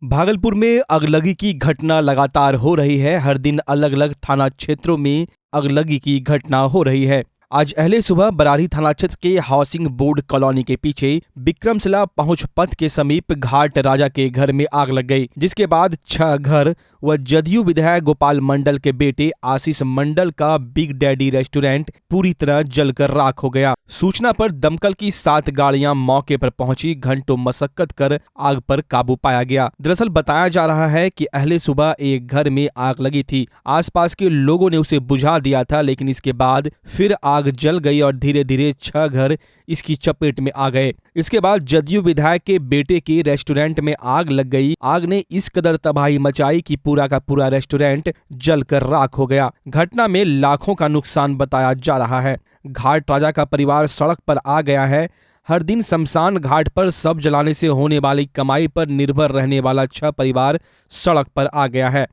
भागलपुर में अगलगी की घटना लगातार हो रही है। हर दिन अलग अलग थाना क्षेत्रों में अगलगी की घटना हो रही है। आज अहले सुबह बरारी थाना क्षेत्र के हाउसिंग बोर्ड कॉलोनी के पीछे विक्रमशिला पहुंच पथ के समीप घाट राजा के घर में आग लग गई, जिसके बाद 6 घर व जदयू विधायक गोपाल मंडल के बेटे आशीष मंडल का बिग डैडी रेस्टोरेंट पूरी तरह जलकर राख हो गया। सूचना पर दमकल की 7 गाड़ियां मौके पर पहुंची। घंटों मशक्कत कर आग पर काबू पाया गया। दरअसल बताया जा रहा है कि अहले सुबह एक घर में आग लगी थी। आसपास के लोगों ने उसे बुझा दिया था, लेकिन इसके बाद फिर आग जल गई और धीरे धीरे 6 घर इसकी चपेट में आ गए। इसके बाद जदयू विधायक के बेटे के रेस्टोरेंट में आग लग गई। आग ने इस कदर तबाही मचाई कि पूरा का पूरा रेस्टोरेंट जलकर राख हो गया। घटना में लाखों का नुकसान बताया जा रहा है। घाट राजा का परिवार सड़क पर आ गया है। हर दिन शमशान घाट पर शव जलाने से होने वाली कमाई पर निर्भर रहने वाला 6 परिवार सड़क पर आ गया है।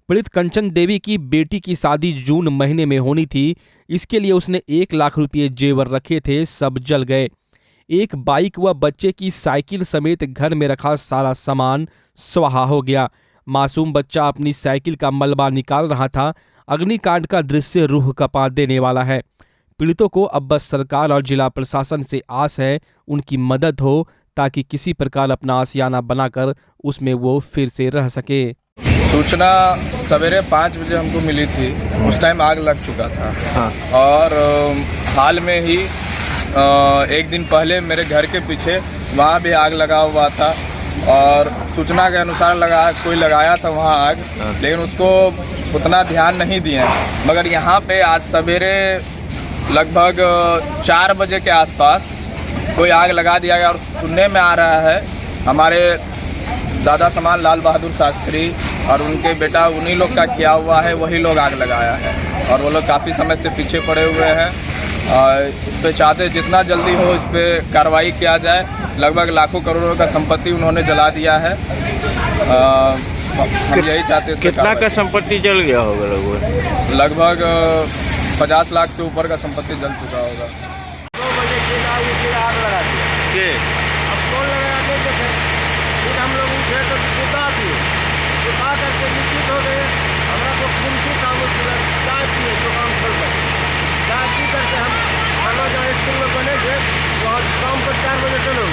पीड़ित कंचन देवी की बेटी की शादी जून महीने में होनी थी। इसके लिए उसने 1 लाख रुपये जेवर रखे थे, सब जल गए। एक बाइक व बच्चे की साइकिल समेत घर में रखा सारा सामान स्वाहा हो गया। मासूम बच्चा अपनी साइकिल का मलबा निकाल रहा था। अग्निकांड का दृश्य रूह कपा देने वाला है। पीड़ितों को अब बस सरकार और जिला प्रशासन से आस है उनकी मदद हो, ताकि किसी प्रकार अपना आशियाना बनाकर उसमें वो फिर से रह सके। सूचना सवेरे 5 बजे हमको मिली थी। उस टाइम आग लग चुका था। हाँ। और हाल में ही 1 दिन पहले मेरे घर के पीछे वहाँ भी आग लगा हुआ था और सूचना के अनुसार कोई लगाया था वहाँ आग। हाँ। लेकिन उसको उतना ध्यान नहीं दिए। मगर यहाँ पे आज सवेरे लगभग 4 बजे के आसपास कोई आग लगा दिया गया और सुनने में आ रहा है हमारे दादा समान लाल बहादुर शास्त्री और उनके बेटा उन्हीं लोग का किया हुआ है, वही लोग आग लगाया है। और वो लोग काफ़ी समय से पीछे पड़े हुए हैं। इस पर चाहते जितना जल्दी हो इस पर कार्रवाई किया जाए। लगभग लाखों करोड़ों का संपत्ति उन्होंने जला दिया है। हम यही चाहते हैं। कितना का संपत्ति जल गया होगा? लगभग 50 लाख से ऊपर का संपत्ति जल चुका होगा। 2 बजे आग लगा दी। अब कौन लगाते थे? फिर हम लोग उठे तो सुखा करके निश्चित हो गए। हमारा को खुनसू था, वो चाय पिए दुकान खोल कर चाय पी करके हम खाना जहाँ स्कूल में बने थे वहाँ शाम को 4 बजे चलो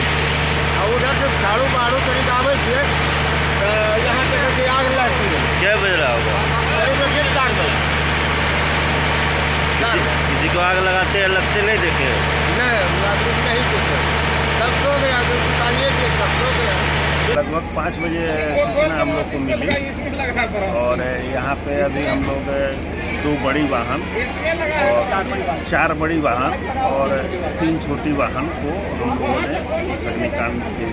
और उधर से झाड़ू बहाड़ू करीब आवे थे। यहाँ पे करके आग लगती है। क्या बज रहा होगा? करीब 4 बजे। किसी को आग लगाते या लगते नहीं देखे? नहीं, आदमी नहीं देखे। सब सो गया, सब सो गया। लगभग 5 बजे सूचना हम लोग को मिली और यहाँ पे अभी हम लोग 2 बड़ी वाहन और 4 बड़ी वाहन और 3 छोटी वाहन को हम लोगों ने अग्निकांड के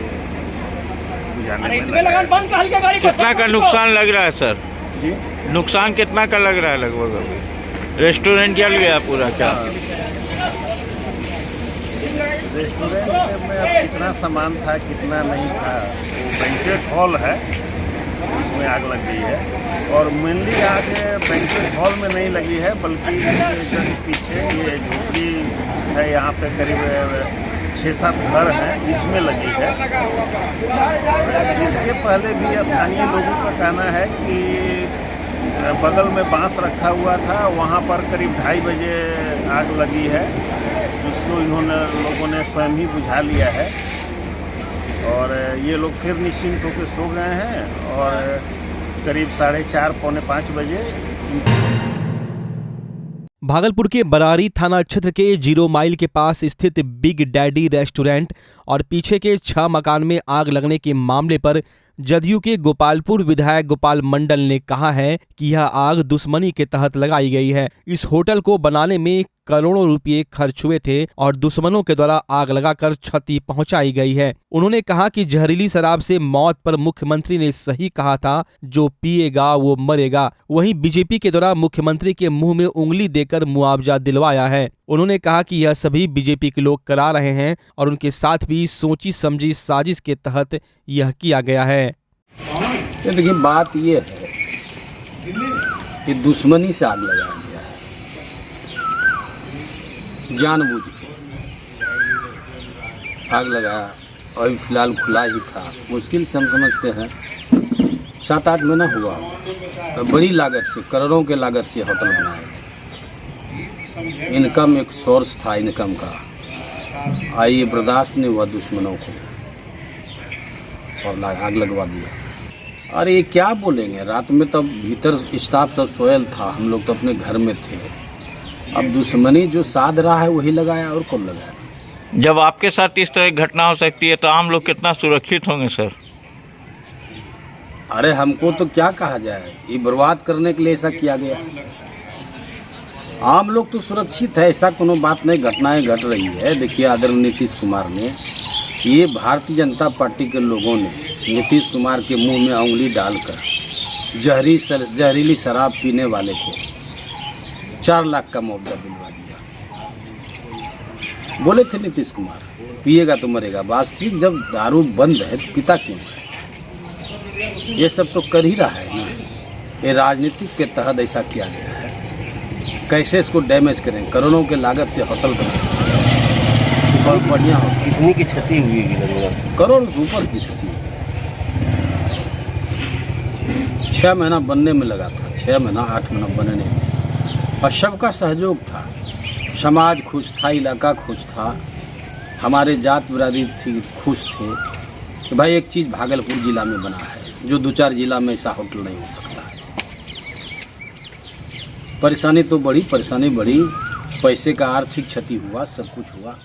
बुझाने में लगाया। कितना का नुकसान लग रहा है सर? जी, नुकसान कितना का लग रहा है? लगभग रेस्टोरेंट जल गया पूरा क्या? रेस्टोरेंट में अब कितना सामान था कितना नहीं था, वो बैंक्वेट हॉल है उसमें आग लग गई है। और मेनली आग बैंक्वेट हॉल में नहीं लगी है, बल्कि जस्ट पीछे ये झोपड़ी है, यहाँ पे करीब 6-7 घर हैं, इसमें लगी है। इसके पहले भी स्थानीय लोगों का कहना है कि बगल में बांस रखा हुआ था, वहाँ पर करीब 2:30 बजे आग लगी है, जिसको लोगों ने स्वयं ही बुझा लिया है। और ये लोग फिर निश्चिंत होकर सो गए हैं और करीब 4:30 पौने 5 बजे। भागलपुर के बरारी थाना क्षेत्र के 0 माइल के पास स्थित बिग डैडी रेस्टोरेंट और पीछे के 6 मकान में आग लगने के मामले पर जदयू के गोपालपुर विधायक गोपाल मंडल ने कहा है कि यह आग दुश्मनी के तहत लगाई गई है। इस होटल को बनाने में करोड़ों रुपए खर्च हुए थे और दुश्मनों के द्वारा आग लगाकर क्षति पहुंचाई गई है। उन्होंने कहा कि जहरीली शराब से मौत पर मुख्यमंत्री ने सही कहा था, जो पिएगा वो मरेगा। वहीं बीजेपी के द्वारा मुख्यमंत्री के मुंह में उंगली देकर मुआवजा दिलवाया है। उन्होंने कहा कि यह सभी बीजेपी के लोग करा रहे हैं और उनके साथ भी सोची समझी साजिश के तहत यह किया गया है। देखिए, बात ये है कि दुश्मनी से आग लगाया गया है, जानबूझ के आग लगाया। और फिलहाल खुला ही था, मुश्किल से हम समझते हैं 7-8 महीना हुआ। तो बड़ी लागत से, करोड़ों के लागत से होटल बनाए थे। इनकम एक सोर्स था इनकम का। आइए बर्दाश्त नहीं हुआ दुश्मनों को और आग लगवा दिया। अरे ये क्या बोलेंगे, रात में तब भीतर स्टाफ सब सोयल था, हम लोग तो अपने घर में थे। अब दुश्मनी जो साध रहा है वही लगाया, और कौन लगाया। जब आपके साथ इस तरह की घटना हो सकती है तो आम लोग कितना सुरक्षित होंगे सर? अरे हमको तो क्या कहा जाए, ये बर्बाद करने के लिए ऐसा किया गया। आम लोग तो सुरक्षित है, ऐसा कोनो बात नहीं, घटनाएं घट रही है। देखिए आदरणीय नीतीश कुमार ने, ये भारतीय जनता पार्टी के लोगों ने नीतीश कुमार के मुंह में उंगली डालकर जहरीली शराब पीने वाले को 4 लाख का मुआवजा दिलवा दिया। बोले थे नीतीश कुमार पिएगा तो मरेगा, वास्तविक जब दारू बंद है तो पीता क्यों है। ये सब तो कर ही रहा है ना, ये राजनीतिक के तहत ऐसा किया गया है। कैसे इसको डैमेज करें, करोड़ों के लागत से होटल बनाए, बहुत बढ़िया हो। कितनी की क्षति हुई लगभग? करोड़ से ऊपर की क्षति। 6 महीना बनने में लगा था, 6 महीना 8 महीना बनने में, और सबका सहयोग था। समाज खुश था, इलाका खुश था, हमारे जात बिरादरी थी खुश थे कि भाई एक चीज़ भागलपुर ज़िला में बना है, जो 2-4 जिला में ऐसा होटल नहीं हो सकता है। परेशानी तो बड़ी, परेशानी बड़ी, पैसे का आर्थिक क्षति हुआ, सब कुछ हुआ।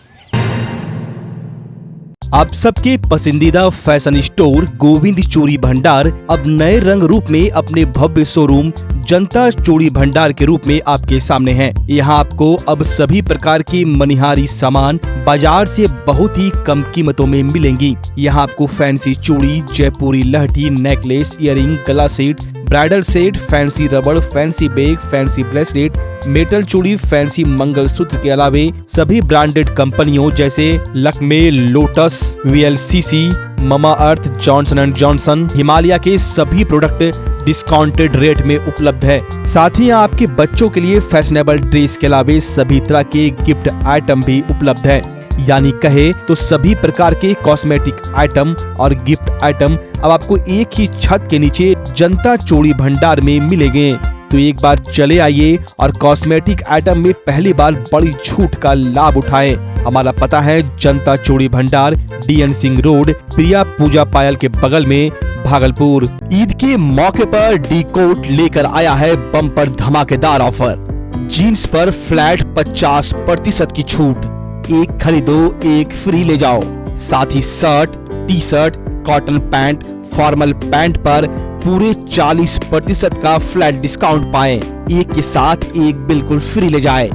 आप सबके पसंदीदा फैशन स्टोर गोविंद चूड़ी भंडार अब नए रंग रूप में अपने भव्य शोरूम जनता चूड़ी भंडार के रूप में आपके सामने हैं। यहाँ आपको अब सभी प्रकार की मनिहारी सामान बाजार से बहुत ही कम कीमतों में मिलेंगी। यहाँ आपको फैंसी चूड़ी, जयपुरी लहठी, नेकलेस, इयररिंग, गला सेट, ब्राइडल सेट, फैंसी रबड़, fancy bag, fancy bracelet, metal चूड़ी, फैंसी मंगलसूत्र के अलावे सभी ब्रांडेड कंपनियों जैसे Lakme, lotus, VLCC, mama earth, Johnson and Johnson, Himalaya के सभी प्रोडक्ट डिस्काउंटेड रेट में उपलब्ध है। साथ ही आपके बच्चों के लिए फैशनेबल ड्रेस के अलावे सभी तरह के गिफ्ट आइटम भी उपलब्ध है। यानी कहे तो सभी प्रकार के कॉस्मेटिक आइटम और गिफ्ट आइटम अब आपको एक ही छत के नीचे जनता चूड़ी भंडार में मिलेंगे। तो एक बार चले आइए और कॉस्मेटिक आइटम में पहली बार बड़ी छूट का लाभ उठाएं। हमारा पता है जनता चूड़ी भंडार, DN सिंह रोड, प्रिया पूजा पायल के बगल में, भागलपुर। ईद के मौके पर डी कोट लेकर आया है बम्पर धमाकेदार ऑफर। जीन्स पर फ्लैट 50% की छूट, एक खरीदो एक फ्री ले जाओ। साथ ही shirt, t-shirt, cotton pant, formal pant पर पूरे 40% का फ्लैट डिस्काउंट पाएं। एक के साथ एक बिल्कुल फ्री ले जाए।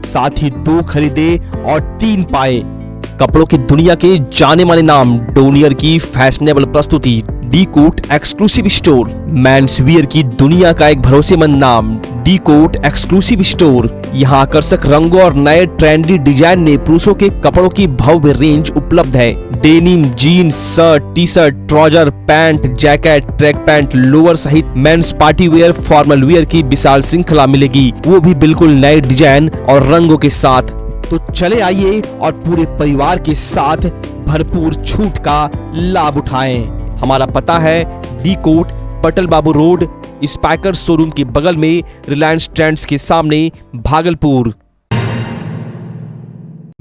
साथ ही 2 खरीदे और 3 पाए। कपड़ों की दुनिया के जाने माने नाम डोनियर की फैशनेबल प्रस्तुति D'cot exclusive store, men's wear की दुनिया का एक भरोसेमंद नाम डी कोट एक्सक्लूसिव स्टोर। यहाँ आकर्षक रंगों और नए ट्रेंडी डिजाइन में पुरुषों के कपड़ों की भव्य रेंज उपलब्ध है। Denim, jeans, shirt, t-shirt, trouser, pant, jacket, track pant, lower सहित men's party wear, formal wear की विशाल श्रृंखला मिलेगी, वो भी बिल्कुल नए डिजाइन और रंगों के साथ। तो चले आइए और पूरे परिवार के साथ भरपूर छूट का लाभ उठाएं। हमारा पता है डी कोट, पटल बाबू रोड, स्पाइकर शोरूम के बगल में, रिलायंस ट्रेंड्स के सामने, भागलपुर।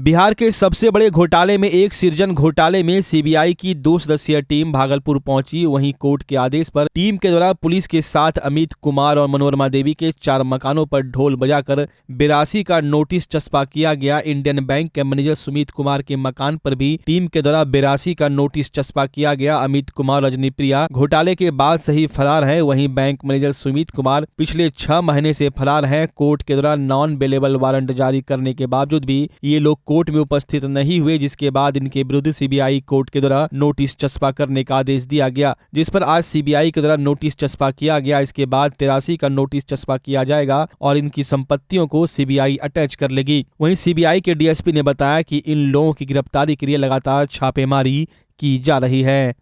बिहार के सबसे बड़े घोटाले में एक सृजन घोटाले में सीबीआई की 2 सदस्यीय टीम भागलपुर पहुंची। वहीं कोर्ट के आदेश पर टीम के द्वारा पुलिस के साथ अमित कुमार और मनोरमा देवी के 4 मकानों पर ढोल बजाकर 82 का नोटिस चस्पा किया गया। इंडियन बैंक के मैनेजर सुमित कुमार के मकान पर भी टीम के द्वारा 82 का नोटिस चस्पा किया गया। अमित कुमार और रजनी प्रिया घोटाले के बाद से ही फरार है। वहीं बैंक मैनेजर सुमित कुमार पिछले 6 महीने से फरार है। कोर्ट के द्वारा नॉन बेलेबल वारंट जारी करने के बावजूद भी ये लोग कोर्ट में उपस्थित नहीं हुए, जिसके बाद इनके विरुद्ध सीबीआई कोर्ट के द्वारा नोटिस चस्पा करने का आदेश दिया गया, जिस पर आज सीबीआई के द्वारा नोटिस चस्पा किया गया। इसके बाद 83 का नोटिस चस्पा किया जाएगा और इनकी संपत्तियों को सीबीआई अटैच कर लेगी। वहीं सीबीआई के डीएसपी ने बताया कि इन लोगों की गिरफ्तारी के लिए लगातार छापेमारी की जा रही है।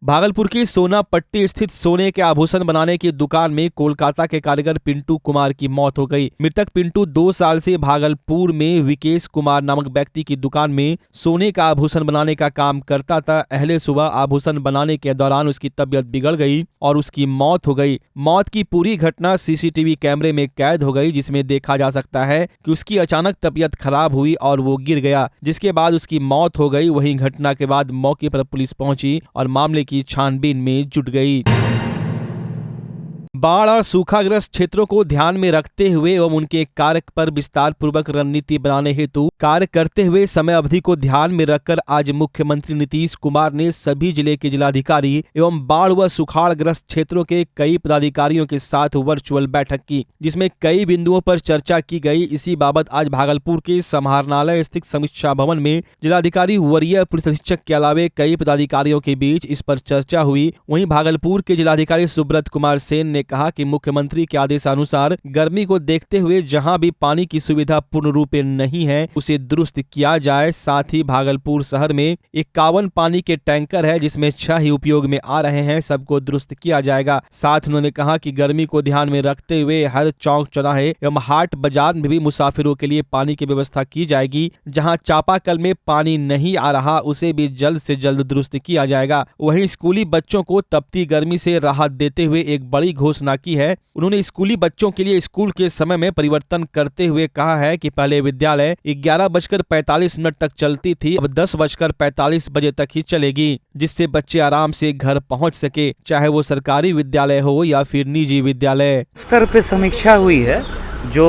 भागलपुर की सोना पट्टी स्थित सोने के आभूषण बनाने की दुकान में कोलकाता के कारीगर पिंटू कुमार की मौत हो गई। मृतक पिंटू 2 साल से भागलपुर में विकेश कुमार नामक व्यक्ति की दुकान में सोने का आभूषण बनाने का काम करता था। अहले सुबह आभूषण बनाने के दौरान उसकी तबीयत बिगड़ गई और उसकी मौत हो गई। मौत की पूरी घटना सीसीटीवी कैमरे में कैद हो गई, जिसमें देखा जा सकता है कि उसकी अचानक तबीयत खराब हुई और वो गिर गया, जिसके बाद उसकी मौत हो गई। वहीं घटना के बाद मौके पर पुलिस पहुंची और मामले की छानबीन में जुट गई। बाढ़ और सूखाग्रस्त क्षेत्रों को ध्यान में रखते हुए एवं उनके कार्य पर विस्तार पूर्वक रणनीति बनाने हेतु कार्य करते हुए समय अवधि को ध्यान में रखकर आज मुख्यमंत्री नीतीश कुमार ने सभी जिले के जिलाधिकारी एवं बाढ़ व सुखाड़ग्रस्त क्षेत्रों के कई पदाधिकारियों के साथ वर्चुअल बैठक की, जिसमें कई बिंदुओं पर चर्चा की गई। इसी बाबत आज भागलपुर के समाहरणालय स्थित समीक्षा भवन में जिलाधिकारी वरीय पुलिस अधीक्षक के अलावे कई पदाधिकारियों के बीच इस पर चर्चा हुई। वहीं भागलपुर के जिलाधिकारी सुब्रत कुमार सेन ने कहा कि मुख्यमंत्री के आदेशानुसार गर्मी को देखते हुए जहां भी पानी की सुविधा पूर्ण रूप नहीं है उसे दुरुस्त किया जाए। साथ ही भागलपुर शहर में 51 पानी के टैंकर है, जिसमें 6 ही उपयोग में आ रहे हैं, सबको दुरुस्त किया जाएगा। साथ उन्होंने कहा कि गर्मी को ध्यान में रखते हुए हर चौक चौराहे एवं हाट बाजार में भी मुसाफिरों के लिए पानी की व्यवस्था की जाएगी। जहां चापाकल में पानी नहीं आ रहा उसे भी जल्द से जल्द दुरुस्त किया जाएगा। वहीं स्कूली बच्चों को तपती गर्मी से राहत देते हुए एक बड़ी घोषणा की है। उन्होंने स्कूली बच्चों के लिए स्कूल के समय में परिवर्तन करते हुए कहा है कि पहले विद्यालय 11:45 तक चलती थी, अब 10:45 बजे तक ही चलेगी, जिससे बच्चे आराम से घर पहुंच सके, चाहे वो सरकारी विद्यालय हो या फिर निजी विद्यालय। स्तर पे समीक्षा हुई है जो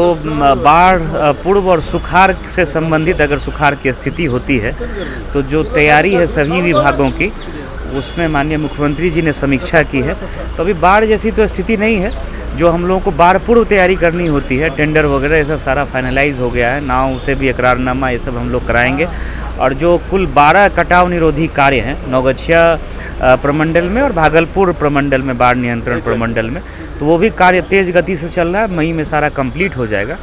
बाढ़ पूर्व और सुखाड़ से संबंधित अगर सुखाड़ की स्थिति होती है तो जो तैयारी है सभी विभागों की, उसमें माननीय मुख्यमंत्री जी ने समीक्षा की है। तो अभी बाढ़ जैसी तो स्थिति नहीं है, जो हम लोगों को बाढ़ पूर्व तैयारी करनी होती है, टेंडर वगैरह ये सब सारा फाइनलाइज हो गया है। नाव से भी इकरारनामा ये सब हम लोग कराएंगे। और जो कुल 12 कटाव निरोधी कार्य हैं नौगछिया प्रमंडल में और भागलपुर प्रमंडल में, बाढ़ नियंत्रण प्रमंडल में, तो वो भी कार्य तेज गति से चल रहा है। मई में सारा कंप्लीट हो जाएगा।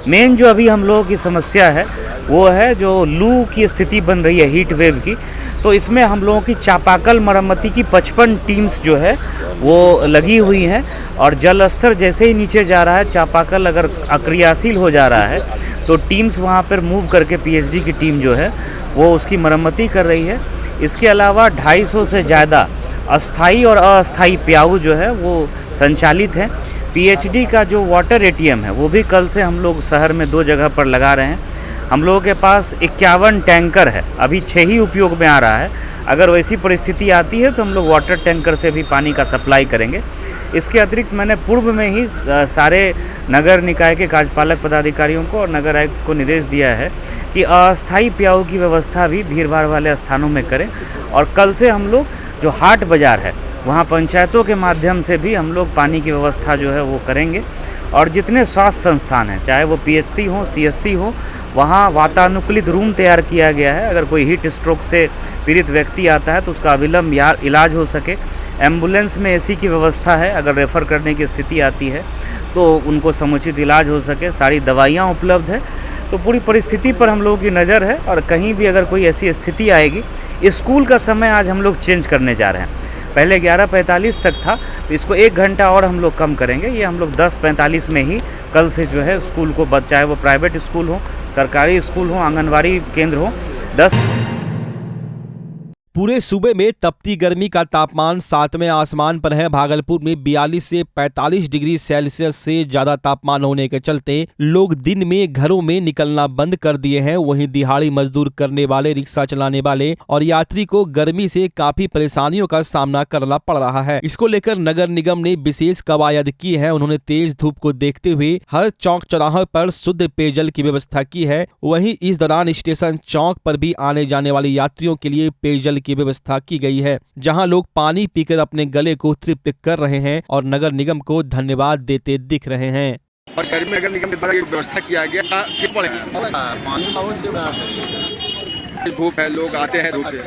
मेन जो अभी हम लोगों की समस्या है वो है जो लू की स्थिति बन रही है, हीट वेव की। तो इसमें हम लोगों की चापाकल मरम्मती की 55 टीम्स जो है वो लगी हुई हैं और जल स्तर जैसे ही नीचे जा रहा है, चापाकल अगर अक्रियाशील हो जा रहा है तो टीम्स वहाँ पर मूव करके पीएचडी की टीम जो है वो उसकी मरम्मती कर रही है। इसके अलावा 250 से ज़्यादा अस्थाई और अस्थाई प्याऊ जो है वो संचालित हैं। पीएचडी का जो वाटर एटीएम है वो भी कल से हम लोग शहर में 2 जगह पर लगा रहे हैं। हम लोगों के पास 51 टैंकर है, अभी 6 ही उपयोग में आ रहा है। अगर वैसी परिस्थिति आती है तो हम लोग वाटर टैंकर से भी पानी का सप्लाई करेंगे। इसके अतिरिक्त मैंने पूर्व में ही सारे नगर निकाय के कार्यपालक पदाधिकारियों को और नगर आयुक्त को निर्देश दिया है कि अस्थायी प्याऊ की व्यवस्था भी भीड़ भाड़ वाले स्थानों में करें। और कल से हम लोग जो हाट बाज़ार है वहाँ पंचायतों के माध्यम से भी हम लोग पानी की व्यवस्था जो है वो करेंगे। और जितने स्वास्थ्य संस्थान हैं, चाहे वो पीएचसी हो, सीएससी हो, वहाँ वातानुकूलित रूम तैयार किया गया है। अगर कोई हीट स्ट्रोक से पीड़ित व्यक्ति आता है तो उसका अविलंब इलाज हो सके। एम्बुलेंस में एसी की व्यवस्था है, अगर रेफ़र करने की स्थिति आती है तो उनको समुचित इलाज हो सके। सारी दवाइयाँ उपलब्ध है। तो पूरी परिस्थिति पर हम लोगों की नज़र है और कहीं भी अगर कोई ऐसी स्थिति आएगी, स्कूल का समय आज हम लोग चेंज करने जा रहे हैं। पहले 11:45 तक था, तो इसको 1 घंटा और हम लोग कम करेंगे। ये हम लोग 10:45 में ही कल से जो है स्कूल को, चाहे वो प्राइवेट स्कूल हो, सरकारी स्कूल हो, आंगनवाड़ी केंद्र हो, 10 पूरे सूबे में तपती गर्मी का तापमान 7वें आसमान पर है। भागलपुर में 42 से 45 डिग्री सेल्सियस से ज्यादा तापमान होने के चलते लोग दिन में घरों में निकलना बंद कर दिए हैं। वहीं दिहाड़ी मजदूर करने वाले, रिक्शा चलाने वाले और यात्री को गर्मी से काफी परेशानियों का सामना करना पड़ रहा है। इसको लेकर नगर निगम ने विशेष कवायद की है। उन्होंने तेज धूप को देखते हुए हर चौक चौराहे पर शुद्ध पेयजल की व्यवस्था की है। वहीं इस दौरान स्टेशन चौक पर भी आने जाने वाले यात्रियों के लिए पेयजल की व्यवस्था की गई है, जहां लोग पानी पीकर अपने गले को तृप्त कर रहे हैं और नगर निगम को धन्यवाद देते दिख रहे हैं। और शहर में नगर निगम के द्वारा व्यवस्था किया गया, धूप है, लोग आते हैं धूप से,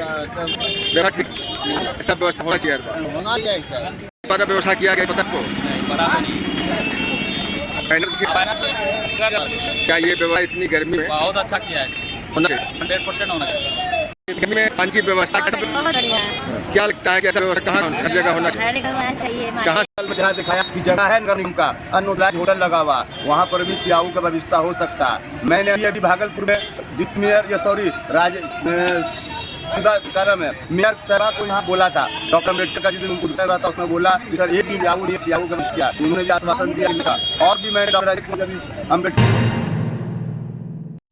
सब व्यवस्था होना चाहिए, सारा व्यवस्था किया गया। क्या ये व्यवस्था इतनी गर्मी में बहुत अच्छा किया है, 100% होना चाहिए। में पानी की व्यवस्था बहुत बढ़िया है। क्या लगता है कि ऐसा व्यवस्था कहाँ हर जगह होना चाहिए? हर जगह होना चाहिए। कहाँ में जहाँ दिखाया कि जगह है नगर निगम का अनऑथराइज्ड होटल लगा हुआ, वहाँ पर भी पियाऊ का व्यवस्था हो सकता है। मैंने अभी भागलपुर में मेयर साहब को यहाँ बोला था, डॉक्टर अम्बेडकर का जिस दिन उनको रहा था उसमें बोला कि सर एक भी पियाऊ का किया, उन्होंने भी आश्वासन दिया इनका। और भी मैंने डॉक्टर अम्बेडकर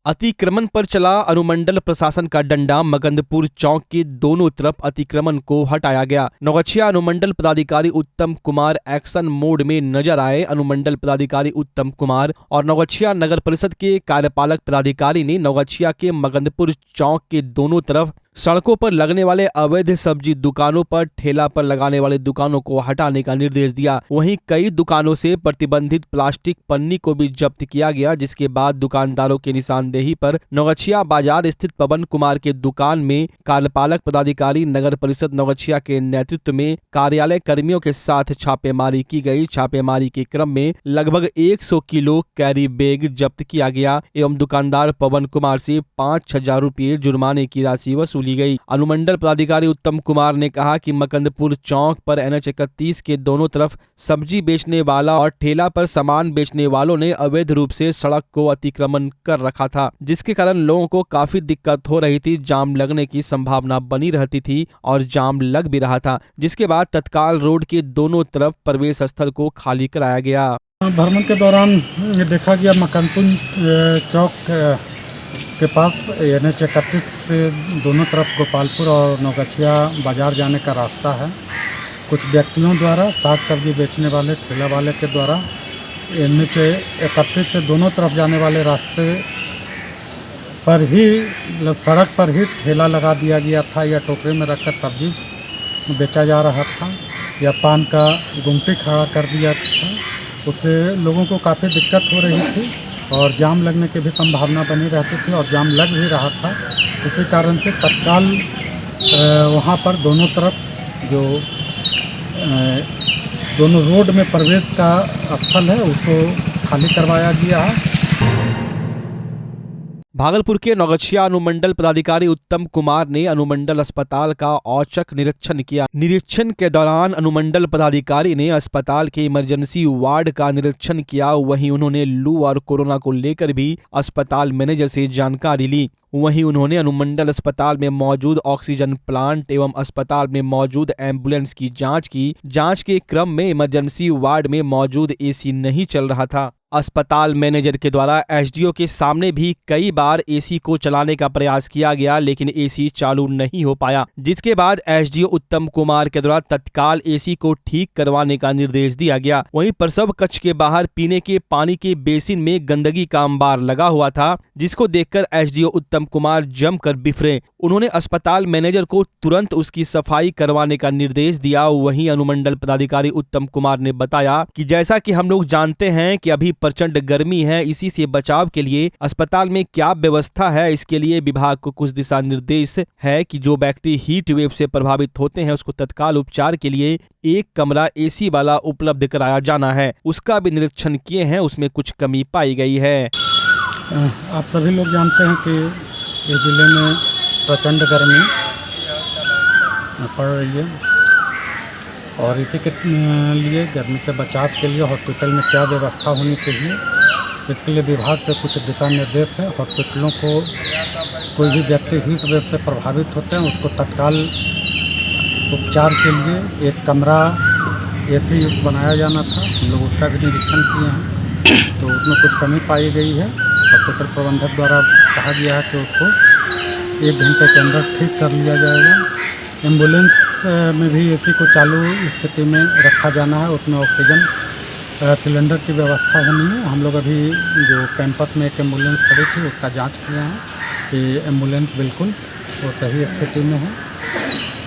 अतिक्रमण पर चला अनुमंडल प्रशासन का डंडा। मकंदपुर चौक के दोनों तरफ अतिक्रमण को हटाया गया। नौगछिया अनुमंडल पदाधिकारी उत्तम कुमार एक्शन मोड में नजर आए। अनुमंडल पदाधिकारी उत्तम कुमार और नौगछिया नगर परिषद के कार्यपालक पदाधिकारी ने नौगछिया के मकंदपुर चौक के दोनों तरफ सड़कों पर लगने वाले अवैध सब्जी दुकानों पर ठेला पर लगाने वाले दुकानों को हटाने का निर्देश दिया। वहीं कई दुकानों से प्रतिबंधित प्लास्टिक पन्नी को भी जब्त किया गया, जिसके बाद दुकानदारों की निशानदेही पर नौगछिया बाजार स्थित पवन कुमार के दुकान में कार्यपालक पदाधिकारी नगर परिषद नौगछिया के नेतृत्व में कार्यालय कर्मियों के साथ छापेमारी की गई। छापेमारी के क्रम में लगभग 100 किलो कैरी बैग जब्त किया गया एवं दुकानदार पवन कुमार से 5,000 रुपये जुर्माने की राशि वसूली गई। अनुमंडल पदाधिकारी उत्तम कुमार ने कहा कि मकंदपुर चौक पर NH31 के दोनों तरफ सब्जी बेचने वाला और ठेला पर सामान बेचने वालों ने अवैध रूप से सड़क को अतिक्रमण कर रखा था, जिसके कारण लोगों को काफी दिक्कत हो रही थी। जाम लगने की संभावना बनी रहती थी और जाम लग भी रहा था, जिसके बाद तत्काल रोड के दोनों तरफ प्रवेश स्थल को खाली कराया गया। भ्रमण के दौरान देखा गया मकंदपुर चौक के पास NH31 से दोनों तरफ गोपालपुर और नौगछिया बाजार जाने का रास्ता है। कुछ व्यक्तियों द्वारा साग सब्जी बेचने वाले ठेला वाले के द्वारा NH31 से दोनों तरफ जाने वाले रास्ते पर ही सड़क पर ही ठेला लगा दिया गया था या टोकरे में रखकर सब्जी बेचा जा रहा था या पान का गुमटी खड़ा कर दिया था। उससे लोगों को काफ़ी दिक्कत हो रही थी और जाम लगने की भी संभावना बनी रहती थी और जाम लग भी रहा था। इसी कारण से तत्काल वहाँ पर दोनों तरफ जो दोनों रोड में प्रवेश का स्थल है उसको खाली करवाया गया है। भागलपुर के नौगछिया अनुमंडल पदाधिकारी उत्तम कुमार ने अनुमंडल अस्पताल का औचक निरीक्षण किया। निरीक्षण के दौरान अनुमंडल पदाधिकारी ने अस्पताल के इमरजेंसी वार्ड का निरीक्षण किया। वहीं उन्होंने लू और कोरोना को लेकर भी अस्पताल मैनेजर से जानकारी ली। वहीं उन्होंने अनुमंडल अस्पताल में मौजूद ऑक्सीजन प्लांट एवं अस्पताल में मौजूद एम्बुलेंस की जांच की। जांच के क्रम में इमरजेंसी वार्ड में मौजूद एसी नहीं चल रहा था। अस्पताल मैनेजर के द्वारा एसडीओ के सामने भी कई बार एसी को चलाने का प्रयास किया गया, लेकिन एसी चालू नहीं हो पाया, जिसके बाद एसडीओ उत्तम कुमार के द्वारा तत्काल एसी को ठीक करवाने का निर्देश दिया गया। वहीं प्रसव कक्ष के बाहर पीने के पानी के बेसिन में गंदगी का अंबार लगा हुआ था, जिसको देखकर एसडीओ उत्तम कुमार जमकर बिफरे। उन्होंने अस्पताल मैनेजर को तुरंत उसकी सफाई करवाने का निर्देश दिया। वहीं अनुमंडल पदाधिकारी उत्तम कुमार ने बताया कि जैसा कि हम लोग जानते हैं कि अभी प्रचंड गर्मी है, इसी से बचाव के लिए अस्पताल में क्या व्यवस्था है, इसके लिए विभाग को कुछ दिशा निर्देश है कि जो व्यक्ति हीट वेव से प्रभावित होते हैं उसको तत्काल उपचार के लिए एक कमरा एसी वाला उपलब्ध कराया जाना है। उसका भी निरीक्षण किए हैं, उसमें कुछ कमी पाई गई है। आप सभी लोग जानते हैं कि इस जिले में प्रचंड गर्मी पड़ रही है और इसी के लिए गर्मी से बचाव के लिए हॉस्पिटल में क्या व्यवस्था होनी चाहिए, इसके लिए विभाग से कुछ दिशा निर्देश है। हॉस्पिटलों को कोई भी व्यक्ति हीट वेव से प्रभावित होते हैं उसको तत्काल उपचार के लिए एक कमरा एसी युक्त बनाया जाना था। हम लोग उसका भी निरीक्षण किए हैं तो उसमें कुछ कमी पाई गई है। हॉस्पिटल प्रबंधक द्वारा कहा गया है कि उसको 1 घंटे के अंदर ठीक कर लिया जाएगा। एम्बुलेंस में भी एसी को चालू स्थिति में रखा जाना है, उसमें ऑक्सीजन सिलेंडर की व्यवस्था होनी है। हम लोग अभी जो कैंपस में एक एम्बुलेंस खड़ी थी उसका जांच किया है कि एम्बुलेंस बिल्कुल वो सही स्थिति में है।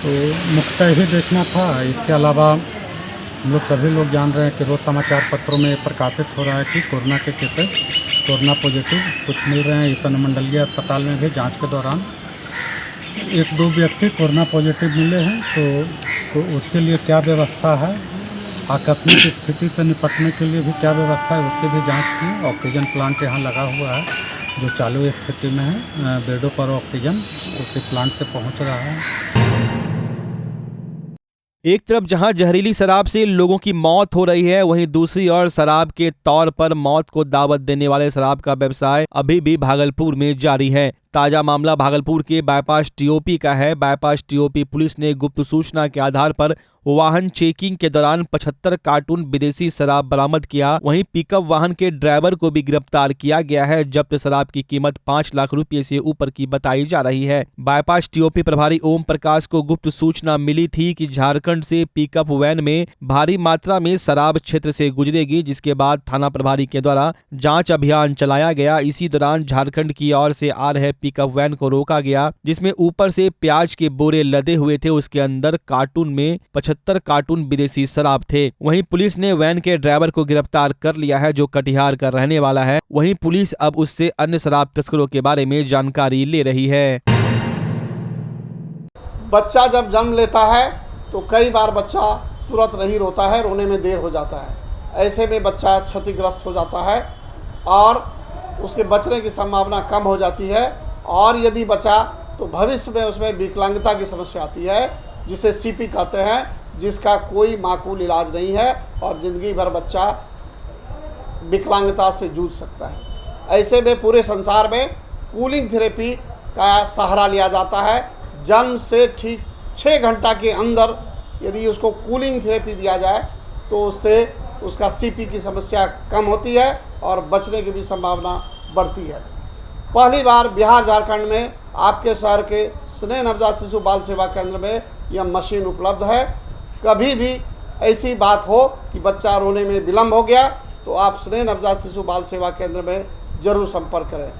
तो मुख्यतः ही देखना था। इसके अलावा हम लोग सभी लोग जान रहे हैं कि रोज़ समाचार पत्रों में प्रकाशित हो रहा है कि कोरोना के केसेस कोरोना पॉजिटिव कुछ मिल रहे हैं। इस अनुमंडलीय अस्पताल में भी जांच के दौरान 1-2 व्यक्ति कोरोना पॉजिटिव मिले हैं। तो उसके लिए क्या व्यवस्था है, आकस्मिक स्थिति से निपटने के लिए भी क्या व्यवस्था है, उसकी भी जांच की। ऑक्सीजन प्लांट यहाँ लगा हुआ है, जो चालू स्थिति में है। बेडों पर ऑक्सीजन उसी प्लांट से पहुंच रहा है। एक तरफ जहां जहरीली शराब से लोगों की मौत हो रही है, वहीं दूसरी ओर शराब के तौर पर मौत को दावत देने वाले शराब का व्यवसाय अभी भी भागलपुर में जारी है। ताजा मामला भागलपुर के बाईपास टीओपी का है। बाईपास टीओपी पुलिस ने गुप्त सूचना के आधार पर वाहन चेकिंग के दौरान 75 कार्टून विदेशी शराब बरामद किया। वहीं पिकअप वाहन के ड्राइवर को भी गिरफ्तार किया गया है। जब्त शराब की कीमत 5 लाख रुपए से ऊपर की बताई जा रही है। बाईपास टीओपी प्रभारी ओम प्रकाश को गुप्त सूचना मिली थी कि झारखंड से पिकअप वैन में भारी मात्रा में शराब क्षेत्र से गुजरेगी, जिसके बाद थाना प्रभारी के द्वारा जाँच अभियान चलाया गया। इसी दौरान झारखंड की ओर से आ रहे पिकअप वैन को रोका गया, जिसमें ऊपर से प्याज के बोरे लदे हुए थे। उसके अंदर कार्टून में 75 कार्टून विदेशी शराब थे। वहीं पुलिस ने वैन के ड्राइवर को गिरफ्तार कर लिया है, जो कटिहार का रहने वाला है। वहीं पुलिस अब उससे अन्य शराब तस्करों के बारे में जानकारी ले रही है। बच्चा जब जन्म लेता है तो कई बार बच्चा तुरंत नहीं रोता है, रोने में देर हो जाता है। ऐसे में बच्चा क्षतिग्रस्त हो जाता है और उसके बचने की संभावना कम हो जाती है। और यदि बचा तो भविष्य में उसमें विकलांगता की समस्या आती है, जिसे सीपी कहते हैं, जिसका कोई माकूल इलाज नहीं है और ज़िंदगी भर बच्चा विकलांगता से जूझ सकता है। ऐसे में पूरे संसार में कूलिंग थेरेपी का सहारा लिया जाता है। जन्म से ठीक 6 घंटा के अंदर यदि उसको कूलिंग थेरेपी दिया जाए तो उससे उसका सीपी की समस्या कम होती है और बचने की भी संभावना बढ़ती है। पहली बार बिहार झारखंड में आपके शहर के स्नेह नवजात शिशु बाल सेवा केंद्र में यह मशीन उपलब्ध है। कभी भी ऐसी बात हो कि बच्चा रोने में विलम्ब हो गया तो आप स्नेह नवजात शिशु बाल सेवा केंद्र में जरूर संपर्क करें।